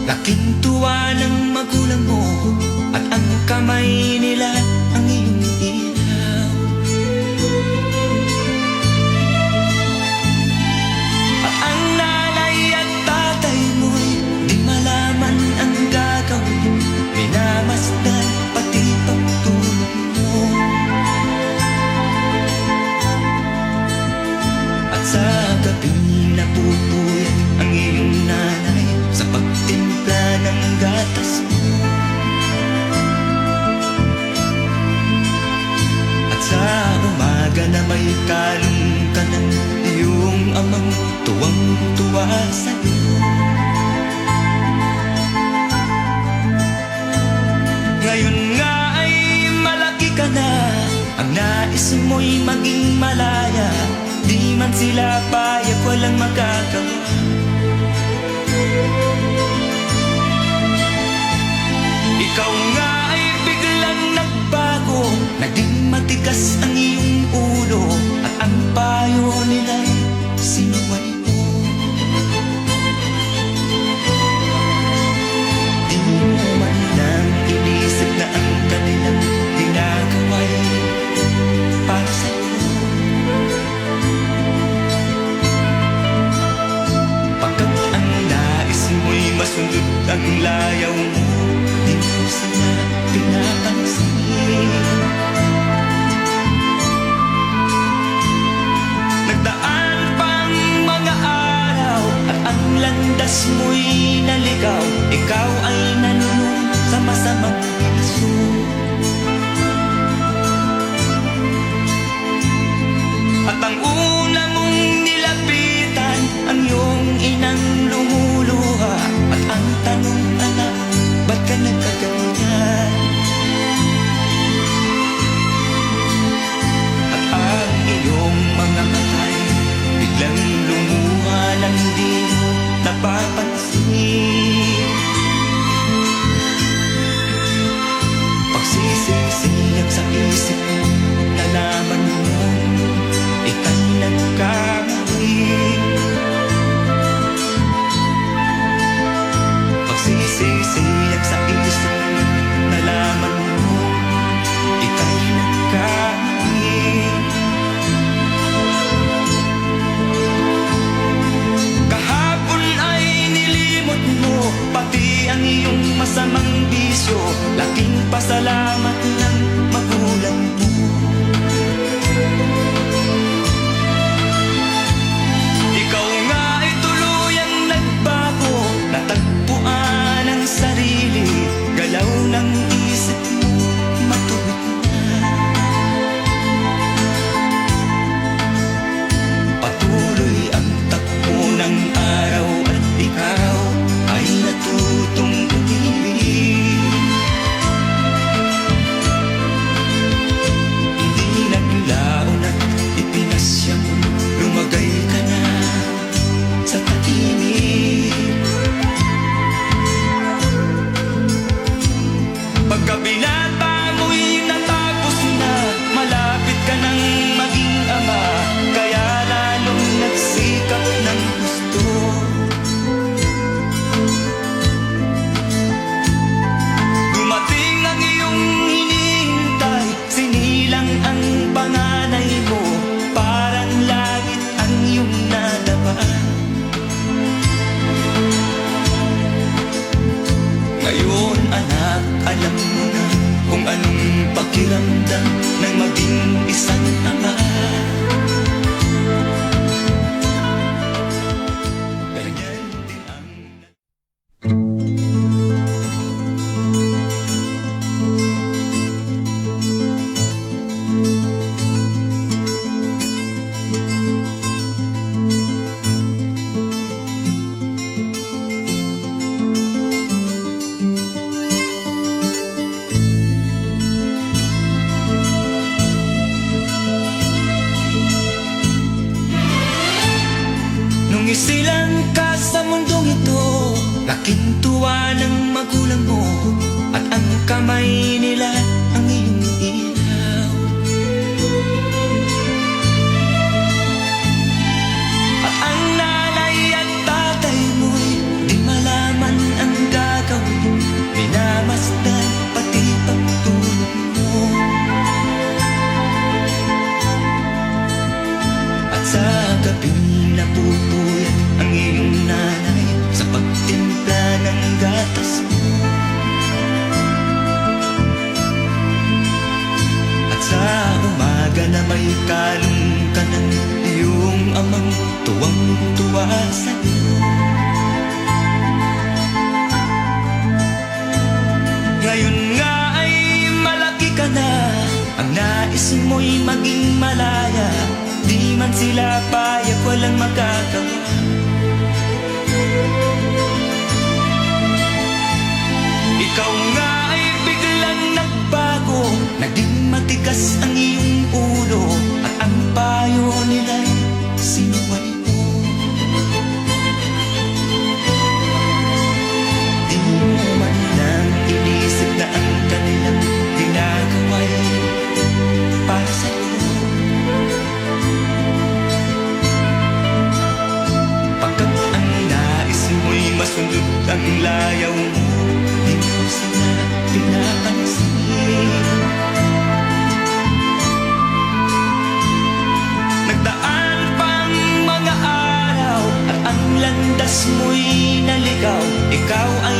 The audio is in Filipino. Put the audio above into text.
Laking tuwa ng magulang mo at ang kamay nila ang iyong ilaw. At ang nanay at tatay mo'y di malaman ang gagawin, minamasdan pati pagtulog mo. At sa gabing napupuyat ang iyong nanay sa pagtimpla ng gatas mo. At sa umaga na may kalong ka ng iyong amang tuwang-tuwa sa'yo. Ngayon nga ay malaki ka na, ang nais mo'y maging malaya. Di man sila payag, walang magagawa. Ikaw nga ay biglang nagbago, naging matigas ang iyong ulo, at ang payo nila'y sinuway mo. Di mo man lang inisip na ang kanilang ginagawa'y para sa'yo. Pagkat ang nais mo'y masunod ang layaw mo, di mo sila pinapansin. Nagdaan pang mga araw at ang landas mo'y naligaw. Ikaw ay nanunong sa masamang piso. At ang una mong nilapitan ang iyong inang lumuluha. At ang tanong, anak, ba't ka nagkaganyan? At ang iyong mga matay biglang lumuha ng di mo napapansin. Pagsisisiyag sa isip mo, nalaman mo ika'y nagkamali. Pagsisisiyag sa isip mo, nalaman mo ika'y nagkamali. Kahapon ay nilimot mo pati ang iyong masamang bisyo. Laking pasalamat ng magulang mo. Ikaw nga ay tuluyang nagbago, natagpuan ang sarili, galaw ng isip mo matuwid na. Patuloy ang takbo ng araw at ikaw ay natutong umibig. Hindi naglaon at ipinasya mo, lumagay ka na sa tahimik. Pagkabinata mo'y natapos na, malapit ka nang maging ama, kaya lalong nagsikap ng gusto. Dumating ang iyong hinihintay, sinilang ang panganay mo, parang langit ang iyong nadama. Ngayon anak, alam mo na kung anong pakiramdam ng maging isang ama. Ganyan din ang isilang ka sa mundong ito. Laking tuwa ng magulang mo at ang kamay nila ang iyong ilaw. At ang nanay at tatay mo'y di malaman ang Sa umaga na may kalong ka ng iyong amang tuwang-tuwa sa'yo. Ngayon nga ay malaki ka na, ang nais mo'y maging malaya. Di man sila payag, walang magagawa. Ikaw nga ay biglang nagbago, naging matigas ang iyong ulo, at ang payo nila'y sinuway mo. Di mo man lang inisip na ang kanilang ginagawa'y para sa'yo. Pagkat ang nais mo'y masunod ang layaw mo, di mo sila pinapansin. Nagdaan pang mga araw at ang landas mo'y naligaw. Ikaw ay